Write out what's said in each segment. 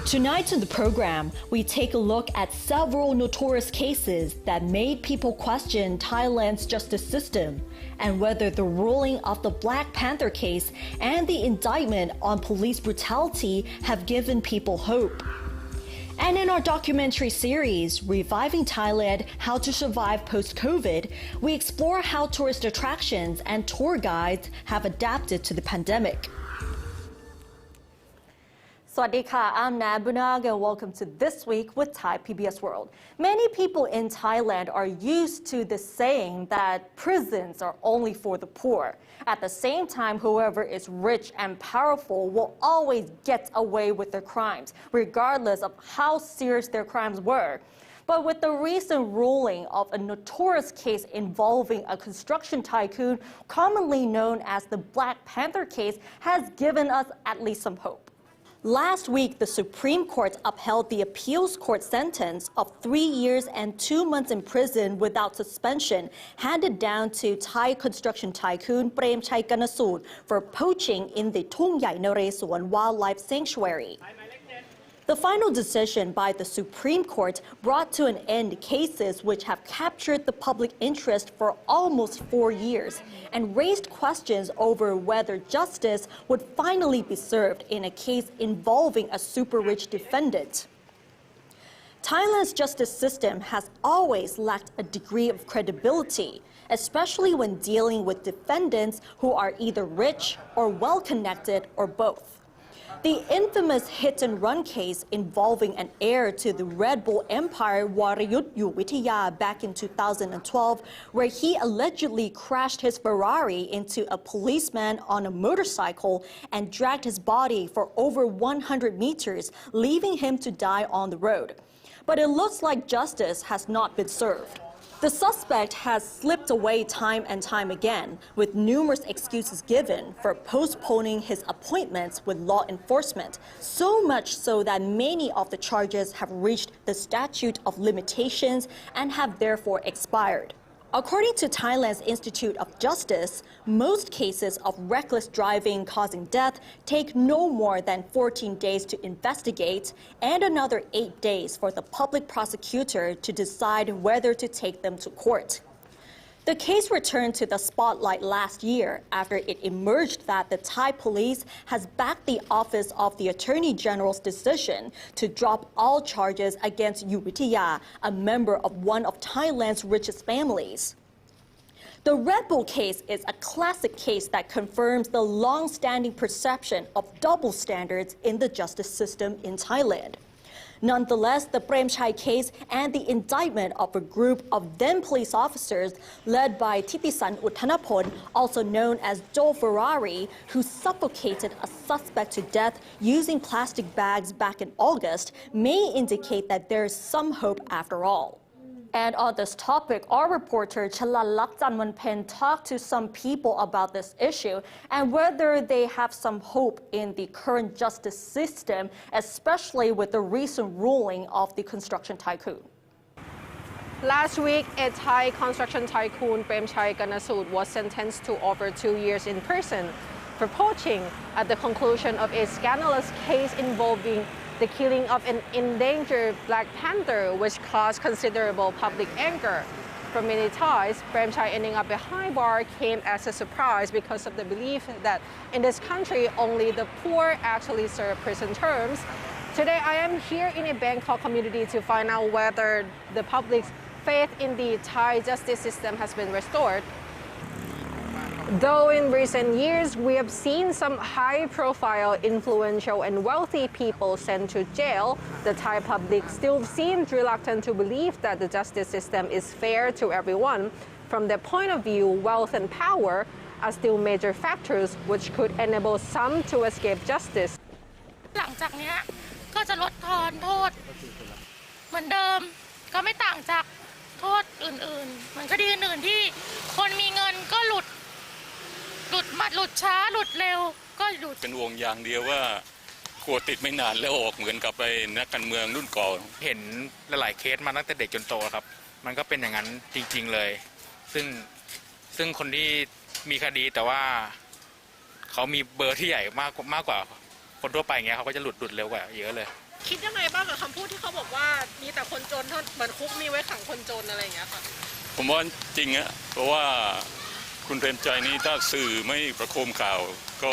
Tonight in the program, we take a look at several notorious cases that made people question Thailand's justice system and whether the ruling of the Black Panther case and the indictment on police brutality have given people hope. And in our documentary series, Reviving Thailand, How to Survive Post-COVID, we explore how tourist attractions and tour guides have adapted to the pandemic. Swadika, I'm Nabunag and welcome to This Week with Thai PBS World. Many people in Thailand are used to the saying that prisons are only for the poor. At the same time, whoever is rich and powerful will always get away with their crimes, regardless of how serious their crimes were. But with the recent ruling of a notorious case involving a construction tycoon, commonly known as the Black Panther case, has given us at least some hope. Last week, the Supreme Court upheld the appeals court sentence of 3 years and 2 months in prison without suspension, handed down to Thai construction tycoon Premchai Ganasut for poaching in the Thung Yai Naresuan Wildlife Sanctuary. The final decision by the Supreme Court brought to an end cases which have captured the public interest for almost 4 years and raised questions over whether justice would finally be served in a case involving a super-rich defendant. Thailand's justice system has always lacked a degree of credibility, especially when dealing with defendants who are either rich or well-connected or both. The infamous hit-and-run case involving an heir to the Red Bull empire, Warayut Yuwittiya, back in 2012, where he allegedly crashed his Ferrari into a policeman on a motorcycle and dragged his body for over 100 meters, leaving him to die on the road. But it looks like justice has not been served. The suspect has slipped away time and time again, with numerous excuses given for postponing his appointments with law enforcement, so much so that many of the charges have reached the statute of limitations and have therefore expired. According to Thailand's Institute of Justice, most cases of reckless driving causing death take no more than 14 days to investigate and another 8 days for the public prosecutor to decide whether to take them to court. The case returned to the spotlight last year after it emerged that the Thai police has backed the office of the Attorney General's decision to drop all charges against Yuwittiya, a member of one of Thailand's richest families. The Red Bull case is a classic case that confirms the long-standing perception of double standards in the justice system in Thailand. Nonetheless, the Premchai case and the indictment of a group of then police officers led by Titisan Uttanapon, also known as Joe Ferrari, who suffocated a suspect to death using plastic bags back in August, may indicate that there is some hope after all. And on this topic, our reporter Chalalak Janwanpen talked to some people about this issue and whether they have some hope in the current justice system, especially with the recent ruling of the construction tycoon. Last week, a Thai construction tycoon, Premchai Ganasut, was sentenced to over 2 years in prison for poaching at the conclusion of a scandalous case involving the killing of an endangered Black Panther, which caused considerable public anger. For many Thais, Premchai ending up behind bars came as a surprise because of the belief that in this country, only the poor actually serve prison terms. Today, I am here in a Bangkok community to find out whether the public's faith in the Thai justice system has been restored. Though in recent years, we have seen some high-profile, influential and wealthy people sent to jail, the Thai public still seems reluctant to believe that the justice system is fair to everyone. From their point of view, wealth and power are still major factors which could enable some to escape justice. หลังจากนี้ก็จะลดทอนโทษเหมือนเดิมก็ไม่ต่างจากโทษอื่นๆเหมือนคดีอื่นๆที่คนมีเงินก็หลุดช้าหลุดเร็วก็หลุดเป็นวงอย่างเดียวว่ากลัวติดไม่นานแล้วออกเหมือนกับไปนักการเมืองรุ่นก่อนเห็นหลายๆเคสมาตั้งแต่เด็กจนโตครับมันก็เป็นอย่างนั้นจริงๆเลยซึ่งคนที่มีคดีแต่ว่าเขามีเบอร์ที่ใหญ่มากกว่าคนทั่วไปเงี้ยเขาก็จะหลุดเร็วกว่าเยอะเลย คิดยังไงบ้างกับคำพูดที่เขาบอกว่ามีแต่คนจนเหมือนคุกมีไว้ขังคนจนอะไรอย่างเงี้ยค่ะผมว่าจริงอะเพราะว่าคุณเปรมชัยนี้ถ้าสื่อไม่ประโคมข่าวก็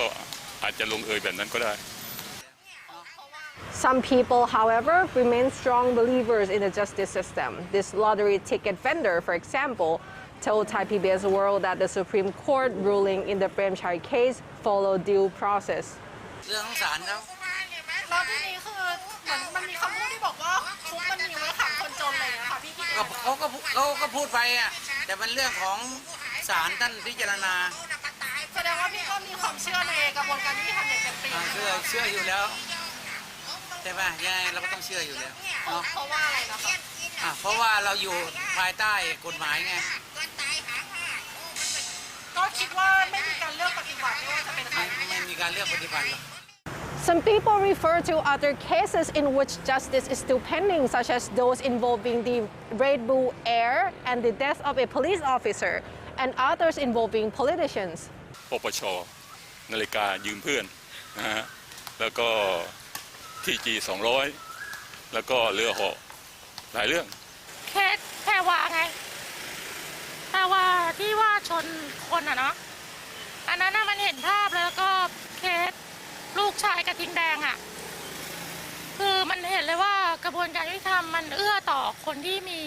อาจจะลงเอยแบบนั้นก็ได้ Some people, however, remain strong believers in the justice system. This lottery ticket vendor, for example, told Thai PBS World that the Supreme Court ruling in the Prem Chai case followed due process. เรื่องของศาลเขาแล้วทีนี้คือเหมือนมันมีคำพูดที่บอกว่าคุกมันมีไว้ขังคนจนอะไรอย่างเงี้ยค่ะพี่คิดยังไงเขาก็พูดไปอ่ะแต่เป็นเรื่องของศาลท่านพิจารณาแสดงว่าพี่ก็มีความเชื่อในกระบวนการยุติธรรมอย่างเต็มที่เชื่ออยู่แล้วใช่ไหมยังไงเราก็ต้องเชื่ออยู่แล้วเนาะเพราะว่าอะไรนะคะเพราะว่าเราอยู่ภายใต้กฎหมายไงก็คิดว่าไม่มีการเลือกปฏิบัติไม่ว่าจะเป็นใครไม่มีการเลือกปฏิบัติหรอก Some people refer to other cases in which justice is still pending, such as those involving the Red Bull Air and the death of a police officer, and others involving politicians. ปปช.นาฬิกายืมเพื่อนนะฮะแล้วก็ทีจี200แล้วก็เรือเหาะหลายเรื่องเคสแพรวาไงแพรวาที่ว่าชนคนอะเนาะอันนั้นมันเห็นภาพแล้วก็เคสลูกชายกระทิงแดงอะคือมันเห็นเลยว่ากระบวนการยุติธรรมมันเอื้อต่อคนที่มี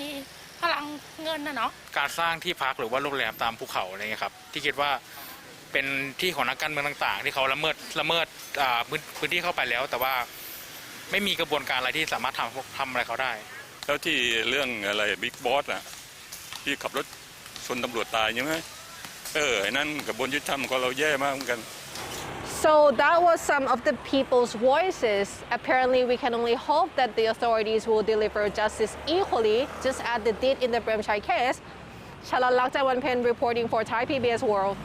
พลังเงินนะเนาะการสร้างที่พักหรือว่าโรงแรมตามภูเขาอะไรเงี้ยครับที่คิดว่าเป็นที่ของนักการเมืองต่างๆที่เขาละเมิดพื้นที่เข้าไปแล้วแต่ว่าไม่มีกระบวนการอะไรที่สามารถทำอะไรเขาได้แล้วที่เรื่องอะไรบิ๊กบอสอ่ะที่ขับรถชนตำรวจตายใช่ไหมไอ้นั่นกระบวนการยุติธรรมของเราแย่มากเหมือนกันSo that was some of the people's voices. Apparently, we can only hope that the authorities will deliver justice equally, just as they did in the Prem Chai case. Chalan Laktawanpen reporting for Thai PBS World.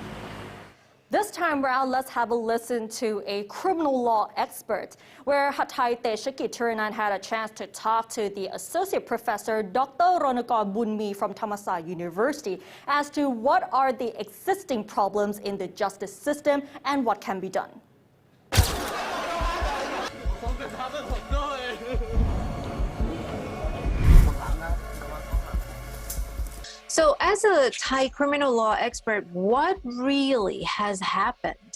This time round, let's have a listen to a criminal law expert, where Hathai Teshakit-Turinan had a chance to talk to the associate professor, Dr. Ronakor Bunmi from Thammasat University, as to what are the existing problems in the justice system and what can be done. So as a Thai criminal law expert, what really has happened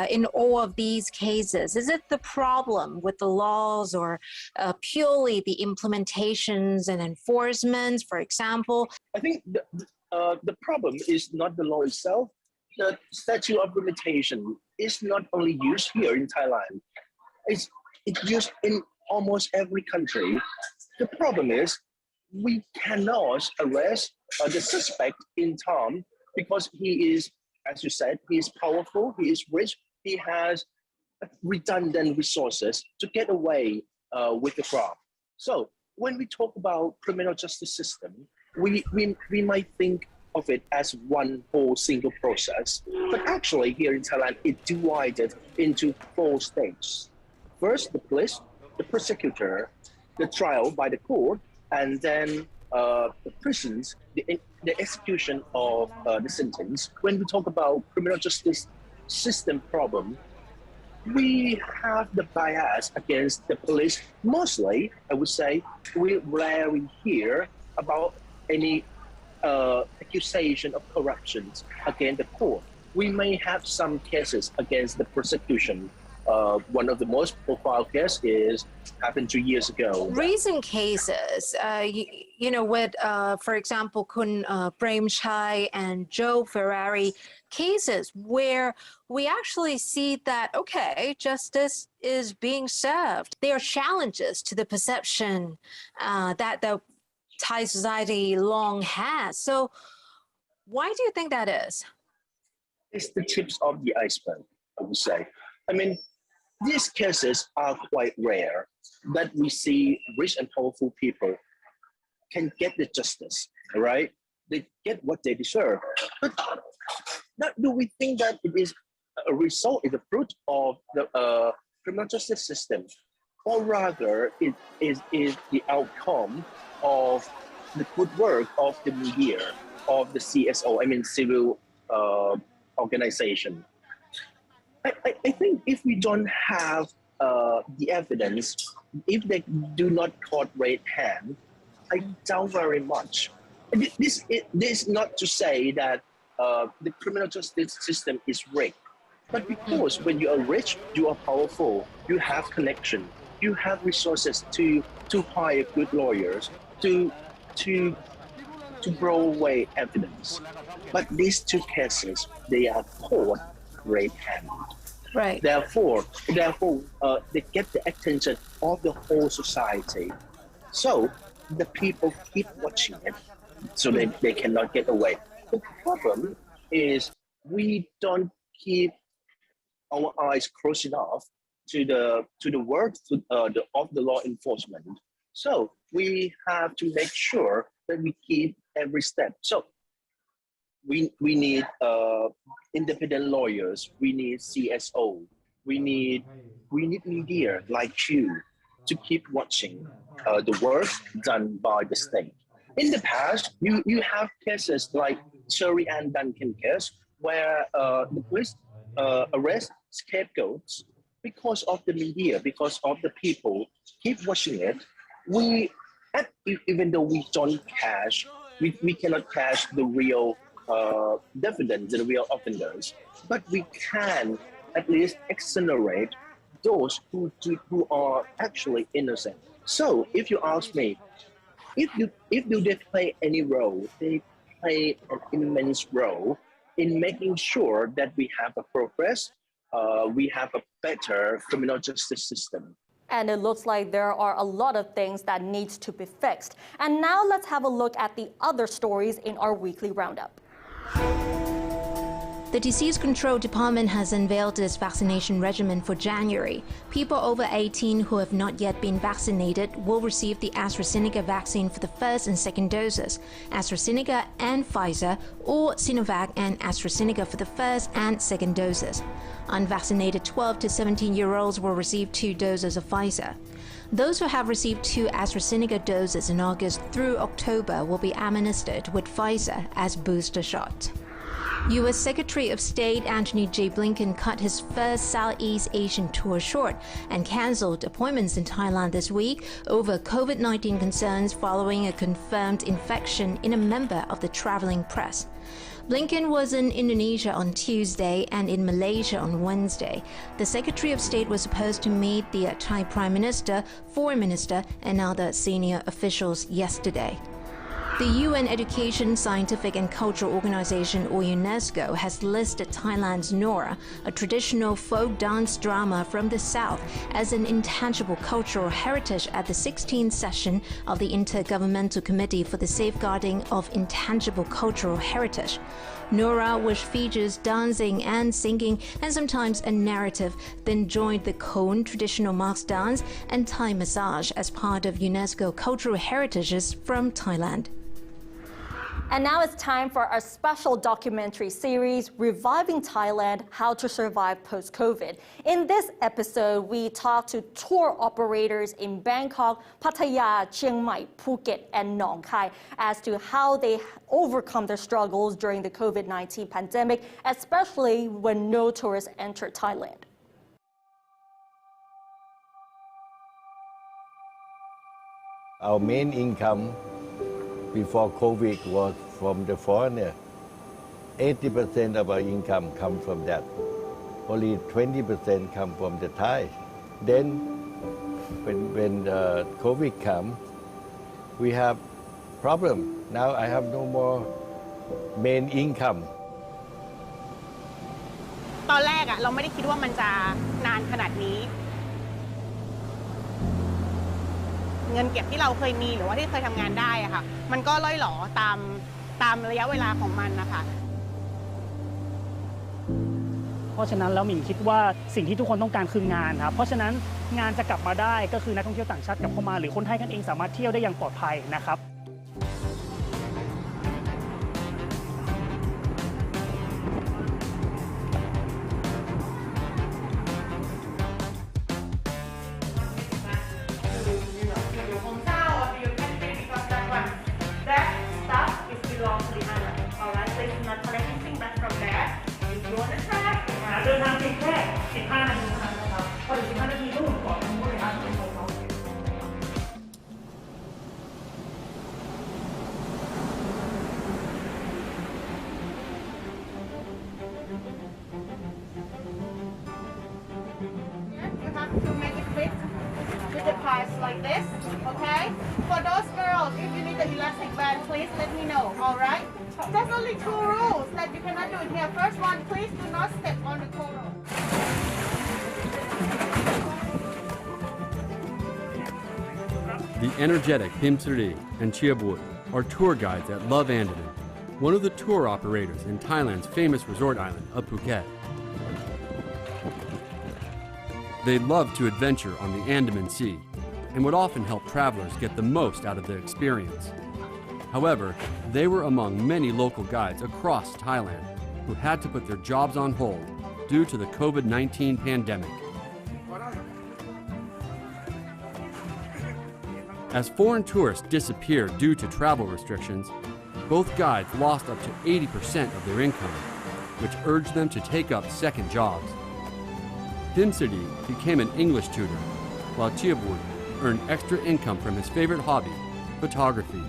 in all of these cases? Is it the problem with the laws or purely the implementations and enforcements, for example? I think the problem is not the law itself. The statute of limitation is not only used here in Thailand. It's used in almost every country. The problem is we cannot arrest the suspect in time because he is, as you said, he is powerful, he is rich, he has redundant resources to get away with the crime. So when we talk about criminal justice system, we might think of it as one whole single process. But actually here in Thailand, it divided into 4 stages. First, the police, the prosecutor, the trial by the court, and then the prisons, the execution of the sentence. When we talk about criminal justice system problem, we have the bias against the police. Mostly, I would say, we rarely hear about any accusation of corruption against the court. We may have some cases against the prosecution. One of the most profile cases happened 2 years ago. Recent cases, with, for example, Kun Prem Chai and Joe Ferrari cases where we actually see that, okay, justice is being served. There are challenges to the perception that the Thai society long has. So why do you think that is? It's the tips of the iceberg, I would say. I mean, these cases are quite rare that we see rich and powerful people can get the justice, right? They get what they deserve. But do we think that it is a result, is a fruit of the criminal justice system? Or rather, it is the outcome of the good work of the media, of the CSO, I mean civil organization. I think if we don't have the evidence, if they do not caught red hand, I doubt very much. This is not to say that the criminal justice system is rigged, but because when you are rich, you are powerful, you have connection, you have resources to hire good lawyers, to throw away evidence. But these two cases, they are caught red-handed. Right. Therefore, they get the attention of the whole society. So the people keep watching it, so they cannot get away. The problem is we don't keep our eyes close enough to the work of the law enforcement. So we have to make sure that we keep every step. So we need independent lawyers. We need CSO. We need media like you to keep watching the work done by the state. In the past, you have cases like Cherry and Duncan case where the police arrest scapegoats because of the media, because of the people keep watching it. Even though we don't catch, we cannot catch the real defendants, the real offenders, but we can at least exonerate those who are actually innocent. So if you ask me, if they play any role, they play an immense role in making sure that we have a progress, we have a better criminal justice system. And it looks like there are a lot of things that needs to be fixed. And now let's have a look at the other stories in our weekly roundup. The Disease Control Department has unveiled its vaccination regimen for January. People over 18 who have not yet been vaccinated will receive the AstraZeneca vaccine for the first and second doses, AstraZeneca and Pfizer, or Sinovac and AstraZeneca for the first and second doses. Unvaccinated 12 to 17-year-olds will receive 2 doses of Pfizer. Those who have received 2 AstraZeneca doses in August through October will be administered with Pfizer as booster shot. U.S. Secretary of State Antony J. Blinken cut his first Southeast Asian tour short and cancelled appointments in Thailand this week over COVID-19 concerns following a confirmed infection in a member of the traveling press. Blinken was in Indonesia on Tuesday and in Malaysia on Wednesday. The Secretary of State was supposed to meet the Thai Prime Minister, Foreign Minister, and other senior officials yesterday. The UN Education, Scientific and Cultural Organization, or UNESCO, has listed Thailand's Nora, a traditional folk dance drama from the south, as an intangible cultural heritage at the 16th session of the Intergovernmental Committee for the Safeguarding of Intangible Cultural Heritage. Nora, which features dancing and singing and sometimes a narrative, then joined the Khon traditional mask dance and Thai massage as part of UNESCO Cultural Heritages from Thailand. And now it's time for our special documentary series, Reviving Thailand, How to Survive Post-COVID. In this episode, we talk to tour operators in Bangkok, Pattaya, Chiang Mai, Phuket, and Nong Khai as to how they overcome their struggles during the COVID-19 pandemic, especially when no tourists enter Thailand. Our main income before COVID was from the foreigner. 80% of our income comes from that. Only 20% come from the Thai. Then when COVID comes, we have problem. Now I have no more main income. ตอนแรกเราไม่ได้คิดว่ามันจะนานขนาดนี้ เงินเก็บที่เราเคยมีหรือว่าที่เคยทำงานได้อะค่ะมันก็ล่อยหลอตามระยะเวลาของมันนะคะเพราะฉะนั้นแล้วหมิงคิดว่าสิ่งที่ทุกคนต้องการคืองานครับเพราะฉะนั้นงานจะกลับมาได้ก็คือนักท่องเที่ยวต่างชาติกลับเข้ามาหรือคนไทยกันเองสามารถเที่ยวได้อย่างปลอดภัยนะครับ เดินทางเพียงแค่ 15 นาทีเท่านั้นนะครับพอถึง 15 นาทีก็หมุน like this, okay? For those girls, if you need the elastic band, please let me know, all right? There's only 2 rules that you cannot do it here. First one, please do not step on the coral. The energetic Pimsiri and Chiabut are tour guides that love Andaman, one of the tour operators in Thailand's famous resort island of Phuket. They love to adventure on the Andaman Sea and would often help travelers get the most out of their experience. However, they were among many local guides across Thailand who had to put their jobs on hold due to the COVID-19 pandemic. As foreign tourists disappeared due to travel restrictions, both guides lost up to 80% of their income, which urged them to take up second jobs. Thimsidi became an English tutor, while Chiabut earned extra income from his favorite hobby, photography.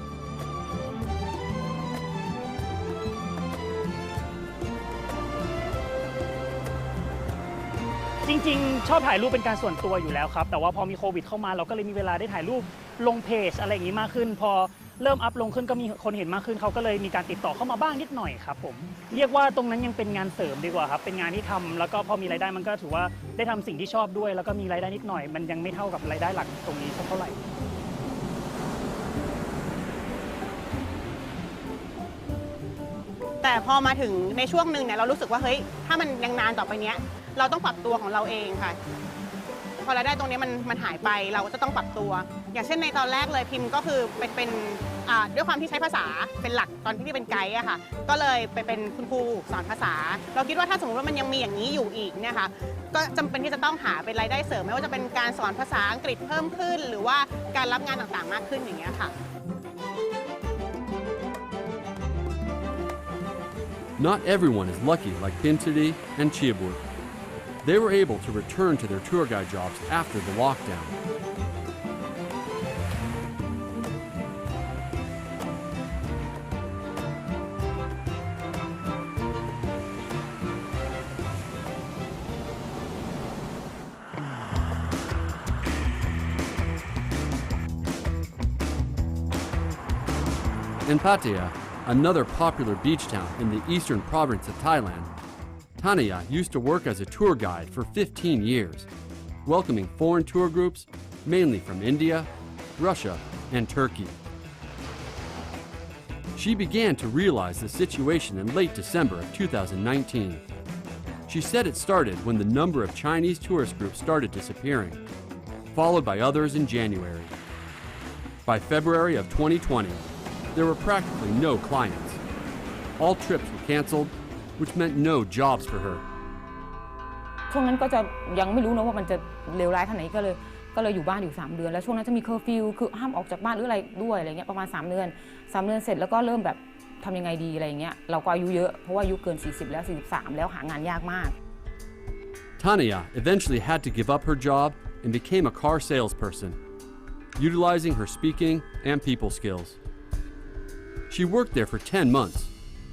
จริงๆชอบถ่ายรูปเป็นการส่วนตัวอยู่แล้วครับแต่ว่าพอมีโควิดเข้ามาเราก็เลยมีเวลาได้ถ่ายรูปลงเพจอะไรอย่างนี้มากขึ้นพอเริ่มอัพลงขึ้นก็มีคนเห็นมากขึ้นเขาก็เลยมีการติดต่อเข้ามาบ้างนิดหน่อยครับผมเรียกว่าตรงนั้นยังเป็นงานเสริมดีกว่าครับเป็นงานที่ทำแล้วก็พอมีรายได้มันก็ถือว่าได้ทำสิ่งที่ชอบด้วยแล้วก็มีรายได้นิดหน่อยมันยังไม่เท่ากับรายได้หลักตรงนี้สักเท่าไหร่แต่พอมาถึงในช่วงหนึ่งเนี่ยเรารู้สึกว่าเฮ้ยถ้ามันยังนานต่อไปเนี้ยเราต้องปรับตัวของเราเองค่ะพอรายได้ตรงนี้มันหายไปเราก็จะต้องปรับตัวอย่างเช่นในตอนแรกเลยพิมก็คือเป็นด้วยความที่ใช้ภาษาเป็นหลักตอนที่เป็นไกด์อะค่ะก็เลยไปเป็นคุณครูสอนภาษาเราคิดว่าถ้าสมมติว่ามันยังมีอย่างนี้อยู่อีกเนี่ยค่ะก็จำเป็นที่จะต้องหาเป็นรายได้เสริมไม่ว่าจะเป็นการสอนภาษาอังกฤษเพิ่มขึ้นหรือว่าการรับงานต่างๆมากขึ้นอย่างเงี้ยค่ะ Not everyone is lucky like Pimsidi and Chiabut. They were able to return to their tour guide jobs after the lockdown. In Pattaya, another popular beach town in the eastern province of Thailand, Tania used to work as a tour guide for 15 years, welcoming foreign tour groups, mainly from India, Russia, and Turkey. She began to realize the situation in late December of 2019. She said it started when the number of Chinese tourist groups started disappearing, followed by others in January. By February of 2020, there were practically no clients. All trips were canceled, which meant no jobs for her. ช่วงนั้นก็จะยังไม่รู้นะว่ามันจะเลวร้ายขนาดไหนก็เลยอยู่บ้านอยู่3เดือนแล้วช่วงนั้นจะมีเคอร์ฟิวคือห้ามออกจากบ้านหรืออะไรด้วยอะไรเงี้ยประมาณ3เดือนเสร็จแล้วก็เริ่มแบบทำยังไงดีอะไรเงี้ยเราก็อายุเยอะเพราะว่าอายุเกิน40แล้ว43แล้วหางานยากมาก Tania eventually had to give up her job and became a car salesperson, utilizing her speaking and people skills. She worked there for 10 months,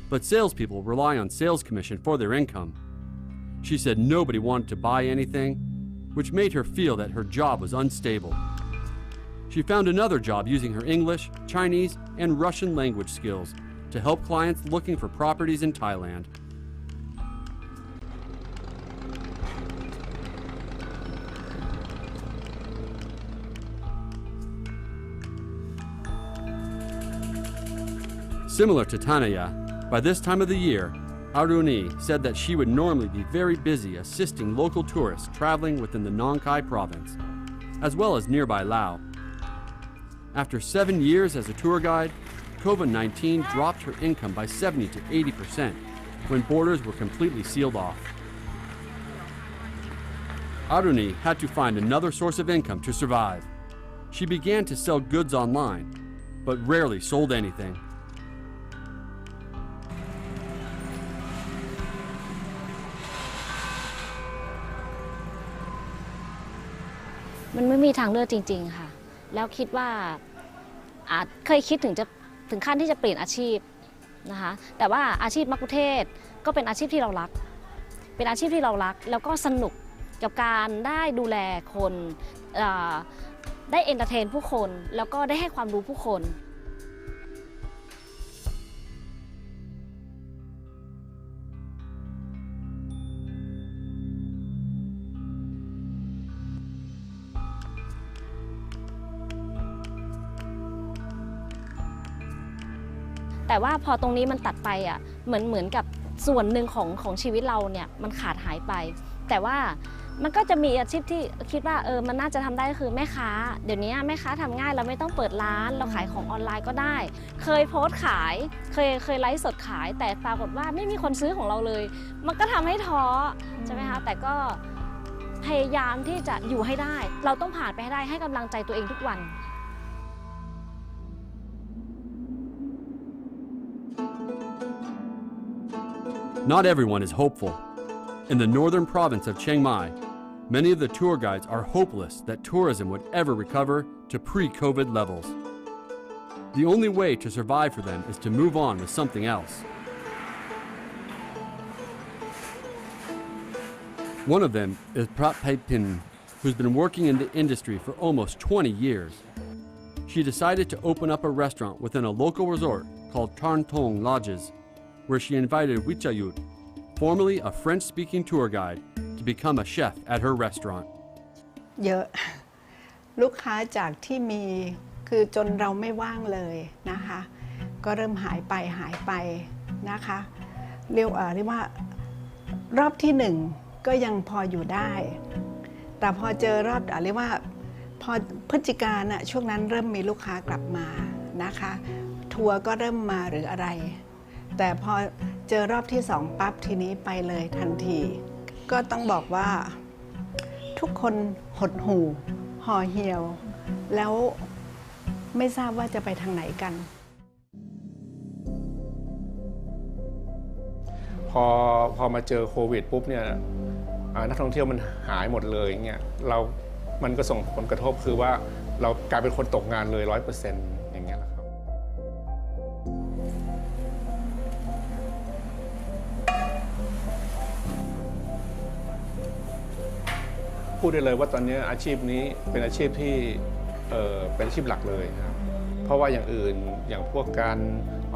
but salespeople rely on sales commission for their income. She said nobody wanted to buy anything, which made her feel that her job was unstable. She found another job using her English, Chinese, and Russian language skills to help clients looking for properties in Thailand. Similar to Tania, by this time of the year, Aruni said that she would normally be very busy assisting local tourists traveling within the Nong Khai province, as well as nearby Lao. After 7 years as a tour guide, COVID-19 dropped her income by 70 to 80% when borders were completely sealed off. Aruni had to find another source of income to survive. She began to sell goods online, but rarely sold anything. มันไม่มีทางเลือกจริงๆค่ะแล้วคิดว่าเคยคิดถึงขั้นที่จะเปลี่ยนอาชีพนะคะแต่ว่าอาชีพมัคคุเทศก์ก็เป็นอาชีพที่เรารักเป็นอาชีพที่เรารักแล้วก็สนุกกับการได้ดูแลคน ได้เอนเตอร์เทนผู้คนแล้วก็ได้ให้ความรู้ผู้คนแต่ว่าพอตรงนี้มันตัดไปอ่ะเหมือนกับส่วนหนึ่งของชีวิตเราเนี่ยมันขาดหายไปแต่ว่ามันก็จะมีอาชีพที่คิดว่ามันน่าจะทำได้ก็คือแม่ค้าเดี๋ยวนี้แม่ค้าทำง่ายเราไม่ต้องเปิดร้านเราขายของออนไลน์ก็ได้เคยโพสต์ขายเคยไลฟ์สดขายแต่ปรากฏว่าไม่มีคนซื้อของเราเลยมันก็ทำให้ท้อใช่ไหมคะแต่ก็พยายามที่จะอยู่ให้ได้เราต้องผ่านไปให้ได้ให้กำลังใจตัวเองทุกวันNot everyone is hopeful. In the northern province of Chiang Mai, many of the tour guides are hopeless that tourism would ever recover to pre-COVID levels. The only way to survive for them is to move on with something else. One of them is Prat Pai Pin, who's been working in the industry for almost 20 years. She decided to open up a restaurant within a local resort called Tarn Tong Lodges, where she invited Wichayut, formerly a French-speaking tour guide, to become a chef at her restaurant. เยอะลูกค้าจากที่มีคือจนเราไม่ว่างเลยนะคะก็เริ่มหายไปนะคะเรียกว่ารอบที่หนึ่งก็ยังพออยู่ได้แต่พอเจอรอบเรียกว่าพอพฤศจิกายนช่วงนั้นเริ่มมีลูกค้ากลับมานะคะทัวร์ก็เริ่มมาหรืออะไรแต่พอเจอรอบที่2ปั๊บทีนี้ไปเลยทันทีก็ต้องบอกว่าทุกคนหดหู่ห่อเหี่ยวแล้วไม่ทราบว่าจะไปทางไหนกันพอมาเจอโควิดปุ๊บเนี่ยนักท่องเที่ยวมันหายหมดเลยเงี้ยมันก็ส่งผลกระทบคือว่าเรากลายเป็นคนตกงานเลย 100% อย่างเงี้ยแหละครับพูดได้เลยว่าตอนนี้อาชีพนี้เป็นอาชีพที่เป็นอาชีพหลักเลยครับเพราะว่าอย่างอื่นอย่างพวกการ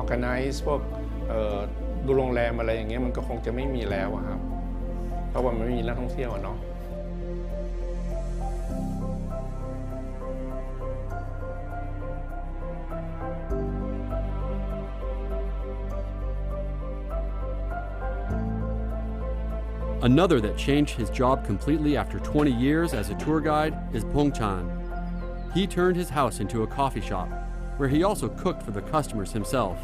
organize พวกดูโรงแรมอะไรอย่างเงี้ยมันก็คงจะไม่มีแล้วครับเพราะว่ามันไม่มีนักท่องเที่ยวเนาะAnother that changed his job completely after 20 years as a tour guide is Pong Chan. He turned his house into a coffee shop, where he also cooked for the customers himself.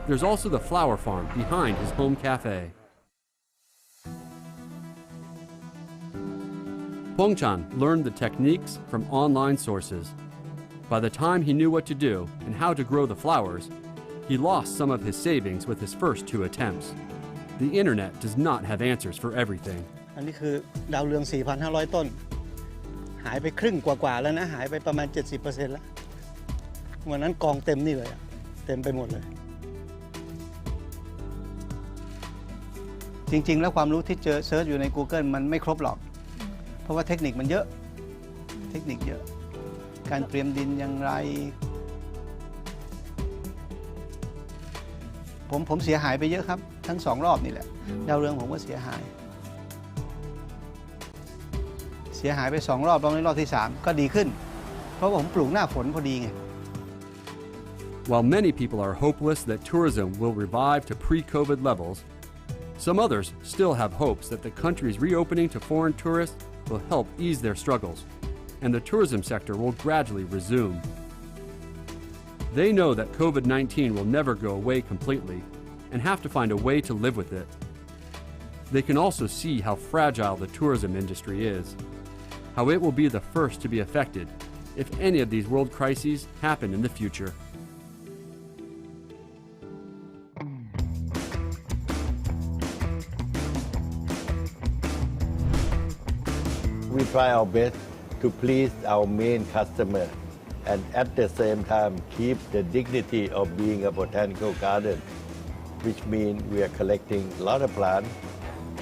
There's also the flower farm behind his home cafe. Pong Chan learned the techniques from online sources. By the time he knew what to do and how to grow the flowers, he lost some of his savings with his first 2 attempts. The internet does not have answers for everything. อันนี้คือดาวเรือง 4,500 ต้นหายไปครึ่งกว่าแล้วนะหายไปประมาณ 70% แล้ววันนั้นกองเต็มนี่เลยเต็มไปหมดเลยจริงๆแล้วความรู้ที่เจอเซิร์ชอยู่ใน Google มันไม่ครบหรอกเพราะว่าเทคนิคมันเยอะเทคนิคเยอะการเตรียมดินอย่างไรผมเสียหายไปเยอะครับทั้ง2รอบนี่แหละดาวเรืองผมก็เสียหายไป2รอบรอบนี้รอบที่3ก็ดีขึ้นเพราะว่าผมปลูกหน้าฝนพอดีไง While many people are hopeless that tourism will revive to pre-COVID levels, some others still have hopes that the country's reopening to foreign tourists will help ease their struggles, and the tourism sector will gradually resume. They know that COVID-19 will never go away completely and have to find a way to live with it. They can also see how fragile the tourism industry is, how it will be the first to be affected if any of these world crises happen in the future. We try our best to please our main customer and at the same time keep the dignity of being a botanical garden, which means we are collecting a lot of plants.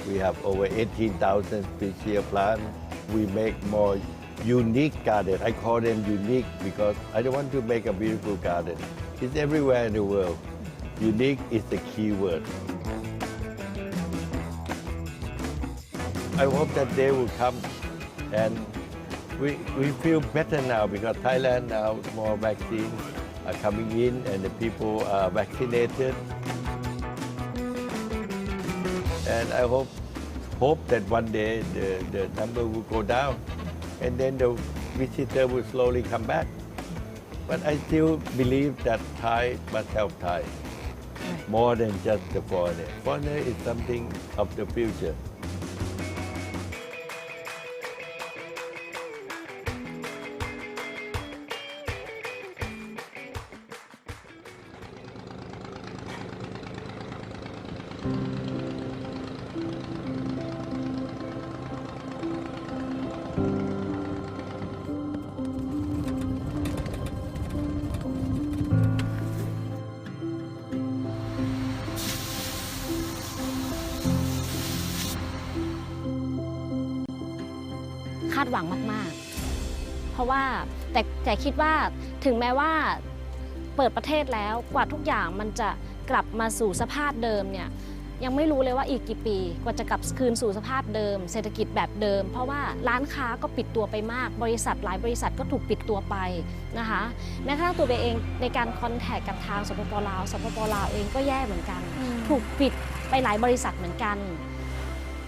We have over 18,000 species of plants. We make more unique garden. I call them unique because I don't want to make a beautiful garden. It's everywhere in the world. Unique is the key word. I hope that day will come, and we feel better now because Thailand now more vaccines are coming in and the people are vaccinated. And I hope that one day the number will go down and then the visitor will slowly come back. But I still believe that Thai must help Thai more than just the foreigner. Foreigner is something of the future.คาดหวังมากๆเพราะว่าแต่คิดว่าถึงแม้ว่าเปิดประเทศแล้วกว่าทุกอย่างมันจะกลับมาสู่สภาพเดิมเนี่ยยังไม่รู้เลยว่าอีกกี่ปีกว่าจะกลับคืนสู่สภาพเดิมเศรษฐกิจแบบเดิมเพราะว่าร้านค้าก็ปิดตัวไปมากบริษัทหลายบริษัทก็ถูกปิดตัวไปนะคะแม้กระทั่งตัวเองในการคอนแทคกับทางสปป.ลาวเองก็แย่เหมือนกันถูกปิดไปหลายบริษัทเหมือนกัน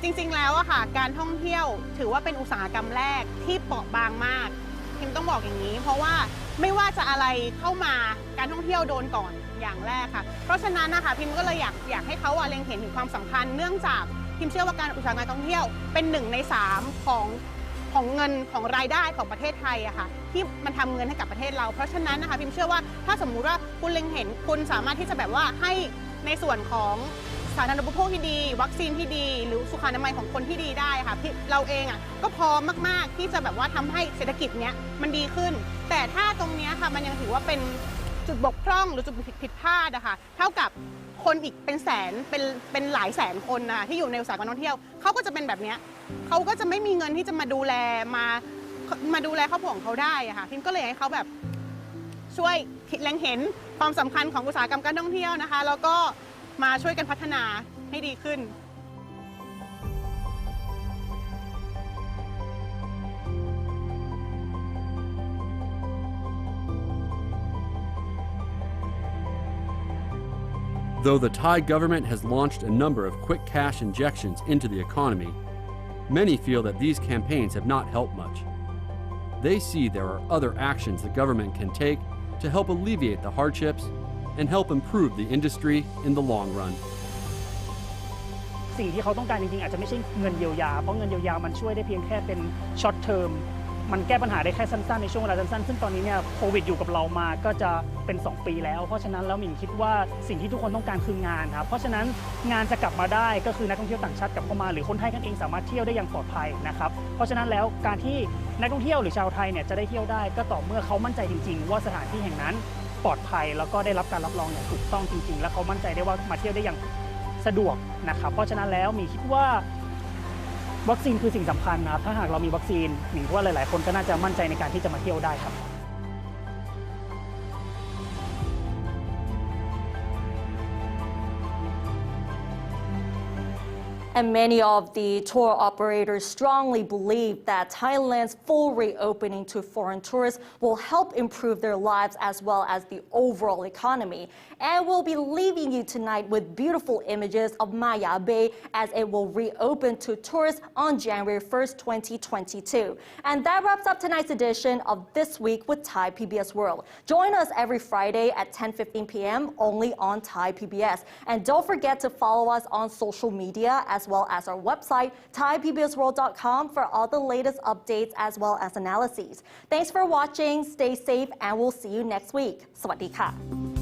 จริงๆแล้วอะค่ะการท่องเที่ยวถือว่าเป็นอุตสาหกรรมแรกที่เปราะบางมากพิมต้องบอกอย่างนี้เพราะว่าไม่ว่าจะอะไรเข้ามาการท่องเที่ยวโดนก่อนอย่างแรกค่ะเพราะฉะนั้นนะคะพิมก็เลยอยากให้เขาเล็งเห็นถึงความสำคัญเนื่องจากพิมเชื่อว่าการอุตสาหกรรมท่องเที่ยวเป็น1 ใน 3ของเงินของรายได้ของประเทศไทยอะค่ะที่มันทำเงินให้กับประเทศเราเพราะฉะนั้นนะคะพิมเชื่อว่าถ้าสมมุติว่าคุณเล็งเห็นคุณสามารถที่จะแบบว่าให้ในส่วนของสาธารณูปโภคที่ดีวัคซีนที่ดีหรือสุขอนามัยของคนที่ดีได้ค่ะเราเองอ่ะก็พร้อมมากๆที่จะแบบว่าทำให้เศรษฐกิจเนี้ยมันดีขึ้นแต่ถ้าตรงนี้ค่ะมันยังถือว่าเป็นจุดบกพร่องหรือจุดผิดพลาดอะค่ะเท่ากับคนอีกเป็นแสนเป็นหลายแสนคนนะคะที่อยู่ในอุตสาหกรรมท่องเที่ยวเขาก็จะเป็นแบบนี้เขาก็จะไม่มีเงินที่จะมาดูแลครอบครัวของเขาได้อะค่ะพิมก็เลยให้เขาแบบช่วยเล็งเห็นความสำคัญของอุตสาหกรรมการท่องเที่ยวนะคะแล้วก็มาช่วยกันพัฒนาให้ดีขึ้น Though the Thai government has launched a number of quick cash injections into the economy, many feel that these campaigns have not helped much. They see there are other actions the government can take to help alleviate the hardships and help improve the industry in the long run. สิ่งที่เขาต้องการจริงๆอาจจะไม่ใช่เงินเยียวยาเพราะเงินเยียวยามันช่วยได้เพียงแค่เป็นช็อตเทอมมันแก้ปัญหาได้แค่สั้นๆในช่วงเวลาสั้นๆซึ่งตอนนี้เนี่ยโควิดอยู่กับเรามาก็จะเป็น2 ปีแล้วเพราะฉะนั้นแล้วหมิ่งคิดว่าสิ่งที่ทุกคนต้องการคืองานครับเพราะฉะนั้นงานจะกลับมาได้ก็คือนักท่องเที่ยวต่างชาติกลับเข้ามาหรือคนไทยกันเองสามารถเที่ยวได้อย่างปลอดภัยนะครับเพราะฉะนั้นแล้วการที่นักท่องเที่ยวหรือชาวไทยเนี่ยจะได้เที่ยวได้ก็ต่อเมื่อเขามั่นใจจริงๆว่าสถานที่แห่งนั้นปลอดภัยแล้วก็ได้รับการรับรองอย่างถูกต้องจริงๆและเขามั่นใจได้ว่ามาเที่ยวได้อย่างสะดวกนะครับเพราะฉะนั้นแล้วหมิ่งคิดว่าวัคซีนคือสิ่งสำคัญนะครับถ้าหากเรามีวัคซีนหมิ่งว่าหลายๆคนก็น่าจะมั่นใจในการที่จะมาเที่ยวได้ครับ And many of the tour operators strongly believe that Thailand's full reopening to foreign tourists will help improve their lives as well as the overall economy. And we'll be leaving you tonight with beautiful images of Maya Bay as it will reopen to tourists on January 1st, 2022. And that wraps up tonight's edition of This Week with Thai PBS World. Join us every Friday at 10:15 p.m. only on Thai PBS. And don't forget to follow us on social media as well as our website, thaipbsworld.com, for all the latest updates as well as analyses. Thanks for watching, stay safe, and we'll see you next week. สวัสดีค่ะ